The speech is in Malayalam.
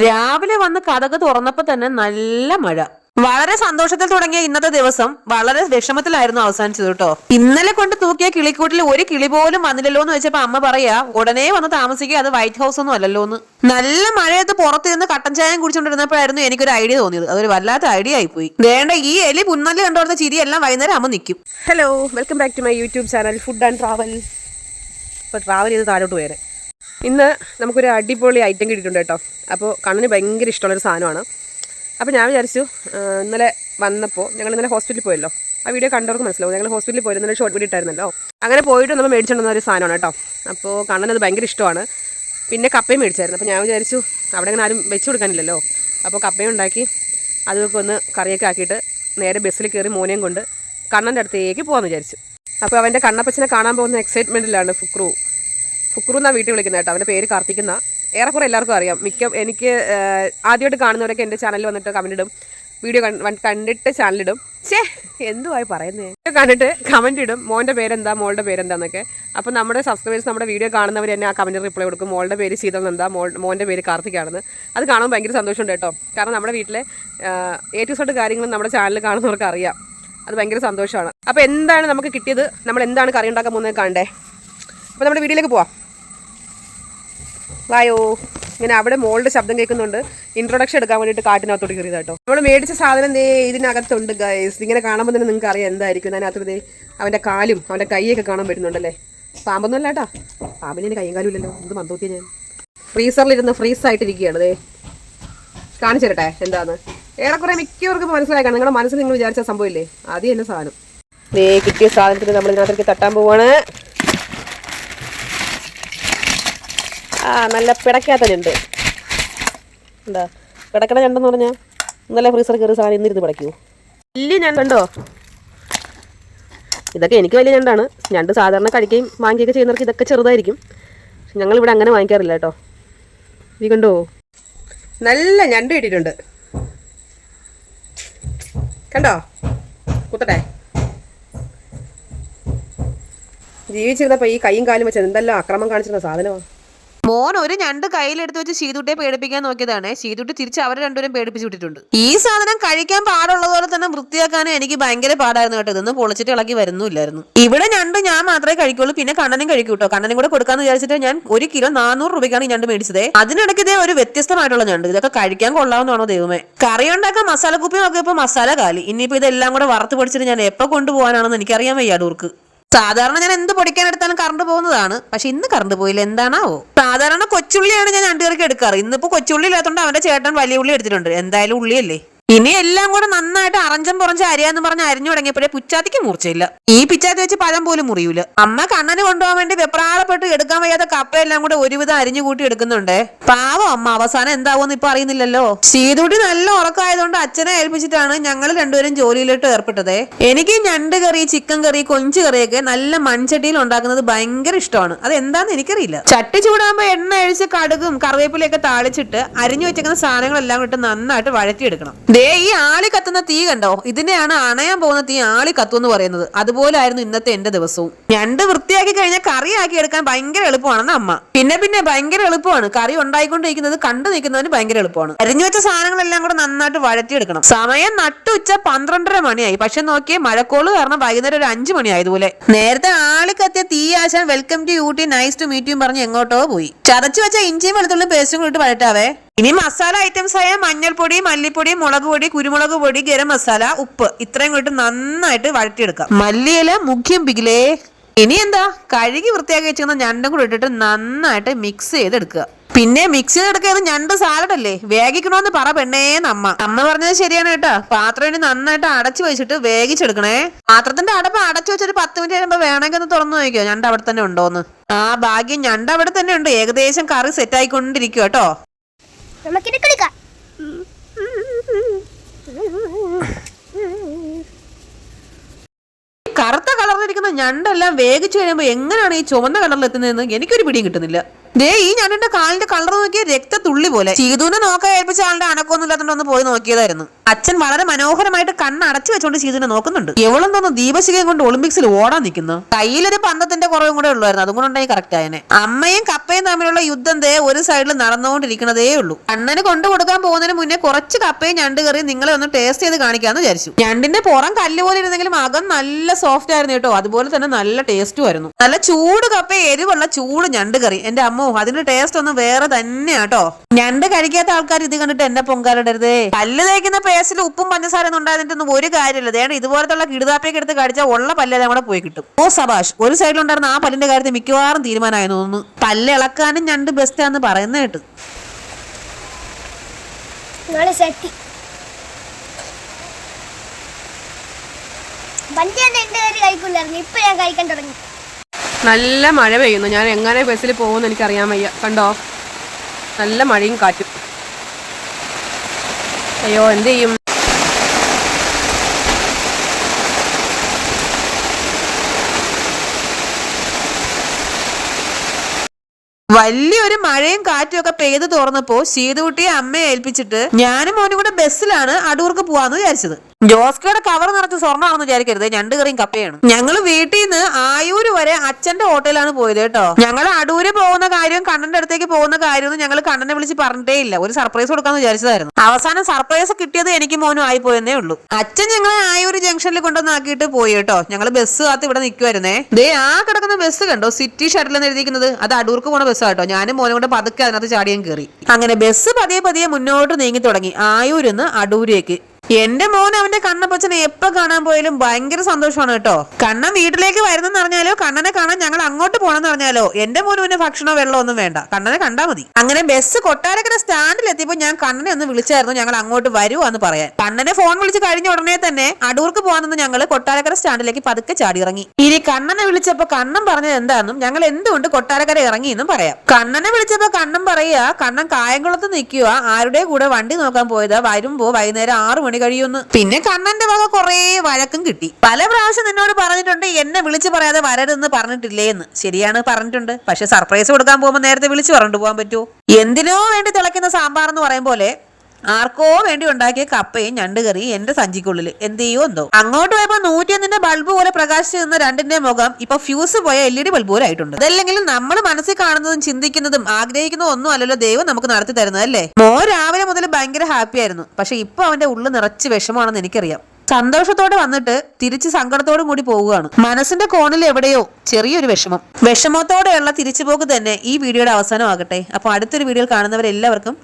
രാവിലെ വന്ന് കതക് തുറന്നപ്പോ തന്നെ നല്ല മഴ. വളരെ സന്തോഷത്തിൽ തുടങ്ങിയ ഇന്നത്തെ ദിവസം വളരെ വിഷമത്തിലായിരുന്നു അവസാനിച്ചത് കേട്ടോ. ഇന്നലെ കൊണ്ട് തൂക്കിയ കിളിക്കൂട്ടിൽ ഒരു കിളി പോലും വന്നില്ലല്ലോ എന്ന് വെച്ചപ്പോ അമ്മ പറയാ ഉടനെ വന്ന് താമസിക്കുക, അത് വൈറ്റ് ഹൗസ് ഒന്നും അല്ലല്ലോ എന്ന്. നല്ല മഴയത്ത് പുറത്തിരുന്ന് കട്ടൻ ചായം കുടിച്ചുകൊണ്ടിരുന്നപ്പോഴായിരുന്നു എനിക്കൊരു ഐഡിയ തോന്നിയത്. അതൊരു വല്ലാത്ത ഐഡിയ ആയിപ്പോയി. വേണ്ട ഈ എലി പുന്നല് കണ്ടുകൊടുത്ത ചിരിയെല്ലാം വൈകുന്നേരം അമ്മ നിൽക്കും. Hello, welcome back to my YouTube channel food and travel. ഇപ്പോൾ ട്രാവൽ ചെയ്ത് താഴോട്ട് പോയത്. ഇന്ന് നമുക്കൊരു അടിപൊളി ഐറ്റം കിട്ടിയിട്ടുണ്ട് കേട്ടോ. അപ്പോൾ കണ്ണിന് ഭയങ്കര ഇഷ്ടമുള്ളൊരു സാധനമാണ്. അപ്പോൾ ഞാൻ വിചാരിച്ചു, ഇന്നലെ വന്നപ്പോൾ ഞങ്ങൾ ഇന്നലെ ഹോസ്പിറ്റലിൽ പോയല്ലോ. ആ വീഡിയോ കണ്ടവർക്ക് മനസ്സിലാവും. ഞങ്ങൾ ഹോസ്പിറ്റലിൽ പോയി ഇന്നലെ ഷോർട്ട് വീഡിയോ ഇട്ടായിരുന്നല്ലോ. അങ്ങനെ പോയിട്ട് നമ്മൾ മേടിച്ചുകൊണ്ടുവന്ന ഒരു സാധനമാണ് കേട്ടോ. അപ്പോൾ കണ്ണനത് ഭയങ്കര ഇഷ്ടമാണ്. പിന്നെ കപ്പയും മേടിച്ചായിരുന്നു. അപ്പോൾ ഞാൻ വിചാരിച്ചു അവിടെ അങ്ങനെ ആരും വെച്ച് കൊടുക്കാനില്ലല്ലോ. അപ്പോൾ കപ്പയും ഉണ്ടാക്കി അതൊക്കെ ഒന്ന് കറിയൊക്കെ ആക്കിയിട്ട് നേരെ ബസ്സിൽ കയറി മോനെയും കൊണ്ട് കണ്ണൻ്റെ അടുത്തേക്ക് പോകാമെന്ന് വിചാരിച്ചു. അപ്പോൾ അവൻ്റെ കണ്ണപ്പച്ചനെ കാണാൻ പോകുന്ന എക്സൈറ്റ്മെൻറ്റിലാണ് ഫുക്രു എന്നാണ് വീട്ടിൽ വിളിക്കുന്നത് കേട്ടോ. അവൻ്റെ പേര് കാർത്തിക്കുന്ന. ഏറെക്കുറെ എല്ലാവർക്കും അറിയാം. എനിക്ക് ആദ്യമായിട്ട് കാണുന്നവരൊക്കെ എൻ്റെ ചാനലിൽ വന്നിട്ട് കമൻറ്റ് ഇടും, വീഡിയോ കണ്ടിട്ട് ചാനലിടും. എന്തുവായി പറയുന്നത്, കണ്ടിട്ട് കമൻറ്റ് ഇടും, മോൻ്റെ പേരെന്താ മോളുടെ പേരെന്താന്നൊക്കെ. അപ്പോൾ നമ്മുടെ സബ്സ്ക്രൈബേഴ്സ് നമ്മുടെ വീഡിയോ കാണുന്നവർ തന്നെ ആ കമൻറ്റ് റിപ്ലൈ കൊടുക്കും. മോളുടെ പേര് ശീതൾ എന്താ, മോൻ്റെ പേര് കാർത്തികാണെന്ന്. അത് കാണുമ്പോൾ ഭയങ്കര സന്തോഷമുണ്ട് കേട്ടോ. കാരണം നമ്മുടെ വീട്ടിലെ A to Z കാര്യങ്ങളും നമ്മുടെ ചാനൽ കാണുന്നവർക്ക് അറിയാം. അത് ഭയങ്കര സന്തോഷമാണ്. അപ്പോൾ എന്താണ് നമുക്ക് കിട്ടിയത്, നമ്മൾ എന്താണ് കറി ഉണ്ടാക്കാൻ പോകുന്നത് കണ്ടേ. അപ്പോൾ നമ്മുടെ വീഡിയോയിലേക്ക് പോവാം. വായോ. ഇങ്ങനെ അവിടെ മോളുടെ ശബ്ദം കേൾക്കുന്നുണ്ട്. ഇൻട്രൊഡക്ഷൻ എടുക്കാൻ വേണ്ടിയിട്ട് കാട്ടിനകത്തോട്ട് കയറിയത് കേട്ടോ. നമ്മൾ മേടിച്ച സാധനം ദേ ഇതിനകത്തുണ്ട് ഗൈസ്. ഇങ്ങനെ കാണുമ്പോൾ തന്നെ നിങ്ങൾക്ക് അറിയാം എന്തായിരിക്കും. അതിനകത്ത് ദേ അവൻ്റെ കാലും അവൻ്റെ കൈയൊക്കെ കാണാൻ പറ്റുന്നുണ്ടല്ലേ. പാമ്പൊന്നും അല്ല കേട്ടോ. പാമ്പിന് കൈയും കാലും ഇല്ലല്ലോ. എന്ത് മന്തൂത്തിയ ഞാൻ. ഫ്രീസറിലിരുന്ന് ഫ്രീസായിട്ടിരിക്കുകയാണ്. ദേ കാണിച്ചു തരട്ടെ എന്താന്ന്. ഏറെക്കുറെ മിക്കവർക്കും മനസ്സിലായി കാണും. നിങ്ങളുടെ മനസ്സിൽ നിങ്ങൾ വിചാരിച്ച സംഭവമില്ലേ, ആദ്യം തന്നെ സാധനം. ദേ കിട്ടിയ സാധനത്തിന് നമ്മൾ ഇതിനകത്തേക്ക് തട്ടാൻ പോവാണ്. നല്ല പിടയ്ക്കാത്തതുണ്ട്. എന്താ പിടക്കണ ഞണ്ടെന്ന് പറഞ്ഞാൽ ഇന്നലെ ഫ്രീസർ കയറി സാധനം ഇന്നിരുന്ന് പിടയ്ക്കൂ. വലിയ ഞണ്ടുണ്ടോ? ഇതൊക്കെ എനിക്ക് വലിയ ഞണ്ടാണ്. ഞണ്ട് സാധാരണ കഴിക്കുകയും വാങ്ങിക്കുകയൊക്കെ ചെയ്യുന്നവർക്ക് ഇതൊക്കെ ചെറുതായിരിക്കും. പക്ഷെ ഞങ്ങളിവിടെ അങ്ങനെ വാങ്ങിക്കാറില്ല കേട്ടോ. ഇത് കണ്ടോ, നല്ല ഞണ്ട് കിട്ടിയിട്ടുണ്ട്. കണ്ടോ, കുത്തട്ടെ. ജീവിച്ചിരുന്നപ്പോൾ ഈ കൈയും കാലും വെച്ച് എന്തെല്ലാം അക്രമം കാണിച്ചിരുന്ന സാധനമാണ്. മോൻ ഒരു ഞണ്ട് കയ്യിലെടുത്ത് വെച്ച് ശീതുട്ടിയെ പേടിപ്പിക്കാൻ നോക്കിയതാണ്. ശീതുട്ടി തിരിച്ച് അവരെ രണ്ടുപേരും പേടിപ്പിച്ചു വിട്ടിട്ടുണ്ട്. ഈ സാധനം കഴിക്കാൻ പാടുള്ളതുപോലെ തന്നെ വൃത്തിയാക്കാനും എനിക്ക് ഭയങ്കര പാടായിരുന്നു കേട്ടോ. ഇതൊന്നും പൊളിച്ചിട്ട് ഇളക്കി വരുന്നില്ലായിരുന്നു. ഇവിടെ ഞണ്ട് ഞാൻ മാത്രമേ കഴിക്കുള്ളൂ, പിന്നെ കണ്ണനും കഴിക്കൂ കേട്ടോ. കണ്ണനും കൂടെ കൊടുക്കാന്ന് വിചാരിച്ചിട്ട് ഞാൻ 1 കിലോ 400 രൂപയ്ക്കാണ് ഈ ഞണ്ട് മേടിച്ചത്. അതിനിടയ്ക്ക് ഇതേ ഒരു വ്യത്യസ്തമായിട്ടുള്ള ഞണ്ട്. ഇതൊക്കെ കഴിക്കാൻ കൊള്ളാവുന്നതാണോ ദൈവമേ. കറി ഉണ്ടാക്കാൻ മസാല കുപ്പി നോക്കിയപ്പോ മസാല കാലി. ഇനിയിപ്പോ ഇതെല്ലാം കൂടെ വറുത്ത് പൊടിച്ചിട്ട് ഞാൻ എപ്പോ കൊണ്ടുപോകാനാണെന്ന് എനിക്കറിയാൻ വയ്യാടൂർക്ക്. സാധാരണ ഞാൻ എന്ത് പൊടിക്കാൻ എടുത്താലും കറണ്ട് പോകുന്നതാണ്. പക്ഷെ ഇന്ന് കറണ്ട് പോയില്ല, എന്താണാവോ. സാധാരണ കൊച്ചുള്ളിയാണ് ഞാൻ ഞണ്ടുകറിക്ക് എടുക്കാറ്. ഇന്നിപ്പോ കൊച്ചുള്ളി ഇല്ലാത്തതുകൊണ്ട് അവന്റെ ചേട്ടൻ വലിയ ഉള്ളി എടുത്തിട്ടുണ്ട്. എന്തായാലും ഉള്ളിയല്ലേ. ഇനി എല്ലാം കൂടെ നന്നായിട്ട് അറഞ്ചം പുറഞ്ച് അരിയാന്ന് പറഞ്ഞ് അരിഞ്ഞു തുടങ്ങിയപ്പോഴേ പിച്ചാത്തിക്ക് മൂർച്ചയില്ല. ഈ പിച്ചാത്തി വെച്ച് പഴം പോലും മുറിയൂല. അമ്മ കണ്ണന് കൊണ്ടുപോകാൻ വേണ്ടി വെപ്രാളപ്പെട്ട് എടുക്കാൻ വയ്യാത്ത കപ്പയെല്ലാം കൂടെ ഒരുവിധം അരിഞ്ഞു കൂട്ടി എടുക്കുന്നുണ്ടേ. പാവം അമ്മ. അവസാനം എന്താവോന്ന് ഇപ്പൊ അറിയുന്നില്ലല്ലോ. ശീതുട്ടി നല്ല ഉറക്കമായതുകൊണ്ട് അച്ഛനെ ഏൽപ്പിച്ചിട്ടാണ് ഞങ്ങൾ രണ്ടുപേരും ജോലിയിലോട്ട് ഏർപ്പെട്ടത്. എനിക്ക് ഞണ്ട് കറി, ചിക്കൻ കറി, കൊഞ്ച് കറിയൊക്കെ നല്ല മൺചട്ടിയിൽ ഉണ്ടാക്കുന്നത് ഭയങ്കര ഇഷ്ടമാണ്. അത് എന്താന്ന് എനിക്കറിയില്ല. ചട്ടി ചൂടാകുമ്പോ എണ്ണ ഒഴിച്ച് കടുകും കറിവേപ്പിലൊക്കെ താളിച്ചിട്ട് അരിഞ്ഞു വെച്ചേക്കുന്ന സാധനങ്ങളെല്ലാം ഇട്ട് നന്നായിട്ട് വഴറ്റിയെടുക്കണം. ദേ ഈ ആളി കത്തുന്ന തീ കണ്ടോ, ഇതിനെയാണ് അണയാൻ പോകുന്ന തീ ആളി കത്തു എന്ന് പറയുന്നത്. അതുപോലെ ആയിരുന്നു ഇന്നത്തെ എന്റെ ദിവസവും. ഞണ്ട് വൃത്തിയാക്കി കഴിഞ്ഞാൽ കറിയാക്കി എടുക്കാൻ ഭയങ്കര എളുപ്പമാണെന്ന് അമ്മ. പിന്നെ ഭയങ്കര എളുപ്പമാണ്. കറി ഉണ്ടായിക്കൊണ്ടിരിക്കുന്നത് കണ്ടു നിൽക്കുന്നതിന് ഭയങ്കര എളുപ്പമാണ്. അരിഞ്ഞു വെച്ച സാധനങ്ങളെല്ലാം കൂടെ നന്നായിട്ട് വഴറ്റിയെടുക്കണം. സമയം നട്ടുച്ച 12:30 മണിയായി. പക്ഷെ നോക്കിയേ മഴക്കോള് കാരണം വൈകുന്നേരം ഒരു 5 മണി ആയതുപോലെ. നേരത്തെ ആളി കത്തിയ തീ ആശാൻ welcome to Ooty, nice to meet you പറഞ്ഞ് എങ്ങോട്ടോ പോയി. ചതച്ചു വെച്ച ഇഞ്ചിയും വെളുത്തുള്ളിയും പേസ്റ്റും കൂടി വഴറ്റാവേ. ഇനി മസാല ഐറ്റംസ് ആയ മഞ്ഞൾപ്പൊടി, മല്ലിപ്പൊടി, മുളക് പൊടി, കുരുമുളക് പൊടി, ഗരം മസാല, ഉപ്പ് ഇത്രയും കൂടി നന്നായിട്ട് വഴറ്റിയെടുക്കാം. മല്ലിയില മുഖ്യം പികിലേ. ഇനി എന്താ, കഴുകി വൃത്തിയാക്കി വെച്ചിരുന്ന ഞണ്ടും കൂടി ഇട്ടിട്ട് നന്നായിട്ട് മിക്സ് ചെയ്തെടുക്കുക. പിന്നെ മിക്സ് ചെയ്തെടുക്കുന്നത് ഞണ്ട് സാലഡല്ലേ, വേഗിക്കണോന്ന് പറ പെണ്ണേന്ന് അമ്മ പറഞ്ഞത് ശരിയാണ് കേട്ടോ. പാത്രം ഇനി നന്നായിട്ട് അടച്ചു വെച്ചിട്ട് വേഗിച്ചെടുക്കണേ. പാത്രത്തിന്റെ അടപ്പ് അടച്ചു വെച്ചിട്ട് 10 മിനിറ്റ് കഴിയുമ്പോ വേണമെങ്കിൽ ഒന്ന് തുറന്നു നോക്കിയോ ഞണ്ട് അവിടെ തന്നെ ഉണ്ടോന്ന്. ആ ഭാഗ്യം, ഞണ്ട് അവിടെ തന്നെ ഉണ്ട്. ഏകദേശം കറി സെറ്റ് ആയിക്കൊണ്ടിരിക്കും കേട്ടോ. കറുത്ത കളറിലിരിക്കുന്ന ഞണ്ടെല്ലാം വേഗിച്ചു കഴിയുമ്പോൾ എങ്ങനെയാണ് ഈ ചുവന്ന കളറിൽ എത്തുന്നതെന്ന് എനിക്കൊരു പിടിയും കിട്ടുന്നില്ല. ദേ ഈ ഞണ്ടിന്റെ കാലിന്റെ കളർ നോക്കിയ രക്തത്തുള്ളി പോലെ. ചീതുവിനെ നോക്കാൻ ഏൽപ്പിച്ച ആളുടെ അനക്കൊന്നും ഇല്ലാത്തോണ്ട് ഒന്ന് പോയി നോക്കിയതായിരുന്നു. അച്ഛൻ വളരെ മനോഹരമായിട്ട് കണ്ണ് അടച്ചു വെച്ചോണ്ട് ചീതുവിനെ നോക്കുന്നുണ്ട്. എവളും തോന്നുന്നു ദീപശിഖയും കൊണ്ട് ഒളിമ്പിക്സിൽ ഓടാൻ നിൽക്കുന്നു. കയ്യിലൊരു പന്തത്തിന്റെ കുറവും കൂടെ ഉള്ളായിരുന്നു, അതും കൂടെ ഉണ്ടെങ്കിൽ കറക്റ്റ് ആയനെ. അമ്മയും കപ്പയും തമ്മിലുള്ള യുദ്ധം ദേ ഒരു സൈഡിൽ നടന്നുകൊണ്ടിരിക്കുന്നതേ ഉള്ളൂ. അണ്ണന് കൊണ്ടു കൊടുക്കാൻ പോകുന്നതിന് മുന്നേ കുറച്ച് കപ്പയും ഞണ്ട് കറി നിങ്ങളെ ഒന്ന് ടേസ്റ്റ് ചെയ്ത് കാണിക്കാന്ന് വിചാരിച്ചു. ഞണ്ടിന്റെ പുറം കല്ല് പോലെ ഇരുന്നെങ്കിലും അകം നല്ല സോഫ്റ്റ് ആയിരുന്നു കേട്ടോ. അതുപോലെ തന്നെ നല്ല ടേസ്റ്റും ആയിരുന്നു. നല്ല ചൂട് കപ്പ, എരിവുള്ള ചൂട് ഞണ്ട് കറി. എന്റെ അമ്മോ, അതിന്റെ ടേസ്റ്റ് ഒന്നും വേറെ തന്നെയാട്ടോ. ഞണ്ട് കഴിക്കാത്ത ആൾക്കാർ ഇത് കണ്ടിട്ട് എന്നെ പൊങ്കാലിടരുതേ. പല്ല് തേക്കുന്ന പേസ്റ്റിൽ ഉപ്പും പഞ്ചസാര ഒന്നും ഉണ്ടായിരുന്നിട്ടൊന്നും ഒരു കാര്യമില്ല. ദേണ്ട ഇതുപോലത്തുള്ള കിടുതാപ്പയൊക്കെ എടുത്ത് കടിച്ചാൽ ഉള്ള പല്ലെല്ലാം കൂടെ പോയി കിട്ടും. ഓ സബാഷ്, ഒരു സൈഡിലുണ്ടായിരുന്ന ആ പല്ലിന്റെ കാര്യത്തിൽ മിക്കവാറും തീരുമാനമായി തോന്നുന്നു. പല്ല് ഇളക്കാനും ഞണ്ട് ബെസ്റ്റാന്ന് പറയുന്ന കേട്ട്. നല്ല മഴ പെയ്യുന്നു. ഞാൻ എങ്ങനെ ബസ്സിൽ പോകുമെന്ന് എനിക്കറിയാൻ വയ്യ. കണ്ടോ, നല്ല മഴയും കാറ്റും. അയ്യോ, എന്ത് ചെയ്യും? വലിയൊരു മഴയും കാറ്റും ഒക്കെ പെയ്ത് തുറന്നപ്പോ ശീതുകുട്ടിയെ അമ്മയെ ഏൽപ്പിച്ചിട്ട് ഞാനും മോനും കൂടെ ബസ്സിലാണ് അടൂർക്ക് പോവാന്ന് വിചാരിച്ചത്. ജോസ്കയുടെ കവർ നിറച്ച് സ്വർണ്ണമാണെന്ന് വിചാരിക്കരുത്, ഞണ്ട് കറിയും കപ്പയാണ്. ഞങ്ങള് വീട്ടിൽ നിന്ന് ആയൂര് വരെ അച്ഛന്റെ ഓട്ടോയിലാണ് പോയത് കേട്ടോ. ഞങ്ങൾ അടൂര് പോകുന്ന കാര്യവും കണ്ണന്റെ അടുത്തേക്ക് പോകുന്ന കാര്യമൊന്നും ഞങ്ങൾ കണ്ണനെ വിളിച്ച് പറഞ്ഞിട്ടേ ഇല്ല. ഒരു സർപ്രൈസ് കൊടുക്കാന്ന് വിചാരിച്ചതായിരുന്നു. അവസാനം സർപ്രൈസ് കിട്ടിയത് എനിക്ക് മോനും ആയി പോയെന്നേ ഉള്ളൂ. അച്ഛൻ ഞങ്ങളെ ആയൂര് ജംഗ്ഷനിൽ കൊണ്ടുവന്നാക്കിയിട്ട് പോയി കേട്ടോ. ഞങ്ങൾ ബസ് കാത്ത് ഇവിടെ നിൽക്കുമായിരുന്നേ. ദേ ആ കിടക്കുന്ന ബസ് കണ്ടോ, സിറ്റി ഷട്ടിൽ എന്ന് എഴുതിയിരിക്കുന്നത്. അത് അടൂർക്ക് പോണ ബസ് കേട്ടോ. ഞാനും മോനും കൂടെ പതുക്കെ അതിനകത്ത് ചാടിയും കയറി. അങ്ങനെ ബസ് പതിയെ പതിയെ മുന്നോട്ട് നീങ്ങി തുടങ്ങി, ആയൂരിന്ന് അടൂരേക്ക്. എന്റെ മോൻ അവന്റെ കണ്ണപ്പച്ചനെ എപ്പോ കാണാൻ പോയാലും ഭയങ്കര സന്തോഷമാണ് കേട്ടോ. കണ്ണൻ വീട്ടിലേക്ക് വരുന്നെന്ന് അറിഞ്ഞാലോ, കണ്ണനെ കാണാൻ ഞങ്ങൾ അങ്ങോട്ട് പോകണമെന്ന് പറഞ്ഞാലോ എന്റെ മോന് പിന്നെ ഭക്ഷണമോ വെള്ളമോ ഒന്നും വേണ്ട, കണ്ണനെ കണ്ടാ മതി. അങ്ങനെ ബസ് കൊട്ടാരക്കര സ്റ്റാൻഡിൽ എത്തിയപ്പോ ഞാൻ കണ്ണനെ ഒന്ന് വിളിച്ചായിരുന്നു ഞങ്ങൾ അങ്ങോട്ട് വരുവാന്ന് പറയാൻ. കണ്ണനെ ഫോൺ വിളിച്ച് കഴിഞ്ഞ ഉടനെ തന്നെ അടൂർക്ക് പോകാനെന്ന് ഞങ്ങൾ കൊട്ടാരക്കര സ്റ്റാൻഡിലേക്ക് പതുക്കെ ചാടി ഇറങ്ങി. ഇനി കണ്ണനെ വിളിച്ചപ്പോ കണ്ണൻ പറഞ്ഞത് എന്താണെന്നും ഞങ്ങൾ എന്തുകൊണ്ട് കൊട്ടാരക്കര ഇറങ്ങി എന്നും പറയാം. കണ്ണനെ വിളിച്ചപ്പോ കണ്ണൻ പറയാ, കണ്ണൻ കായംകുളത്ത് നിൽക്കുക, ആരുടെ കൂടെ വണ്ടി നോക്കാൻ പോയതാ, വരുമ്പോ വൈകുന്നേരം 6 മണി കഴിയുന്നു. പിന്നെ കണ്ണന്റെ വക കുറെ വഴക്കും കിട്ടി. പല പ്രാവശ്യം നിന്നോട് പറഞ്ഞിട്ടുണ്ട് എന്നെ വിളിച്ചു പറയാതെ വരരുതെന്ന് പറഞ്ഞിട്ടില്ലേ എന്ന്. ശരിയാണ്, പറഞ്ഞിട്ടുണ്ട്. പക്ഷെ സർപ്രൈസ് കൊടുക്കാൻ പോകുമ്പോൾ നേരത്തെ വിളിച്ചു പറഞ്ഞിട്ട് പോകാൻ പറ്റുമോ? എന്തിനോ വേണ്ടി തിളയ്ക്കുന്ന സാമ്പാർ എന്ന് പറയും പോലെ ആർക്കോ വേണ്ടി ഉണ്ടാക്കിയ കപ്പയും ഞണ്ട് കറി എന്റെ സഞ്ചിക്കുള്ളിൽ എന്ത് ചെയ്യോ എന്തോ. അങ്ങോട്ട് പോയപ്പോ 101 ബൾബ് പോലെ പ്രകാശിച്ചു നിന്ന രണ്ടിന്റെ മുഖം ഇപ്പൊ ഫ്യൂസ് പോയ LED ബൾബ് പോലെ ആയിട്ടുണ്ട്. അതല്ലെങ്കിലും നമ്മൾ മനസ്സിൽ കാണുന്നതും ചിന്തിക്കുന്നതും ആഗ്രഹിക്കുന്നതും ഒന്നും അല്ലല്ലോ ദൈവം നമുക്ക് നടത്തി തരുന്നത് അല്ലേ. രാവിലെ മുതൽ ഭയങ്കര ഹാപ്പി ആയിരുന്നു. പക്ഷെ ഇപ്പൊ അവന്റെ ഉള്ളിൽ നിറച്ച് വിഷമാണെന്ന് എനിക്കറിയാം. സന്തോഷത്തോടെ വന്നിട്ട് തിരിച്ച് സങ്കടത്തോടും കൂടി പോവുകയാണ്. മനസ്സിന്റെ കോണിൽ എവിടെയോ ചെറിയൊരു വിഷമത്തോടെയുള്ള തിരിച്ചുപോക്ക് തന്നെ ഈ വീഡിയോയുടെ അവസാനമാകട്ടെ. അപ്പൊ അടുത്തൊരു വീഡിയോയിൽ കാണുന്നവരെല്ലാവർക്കും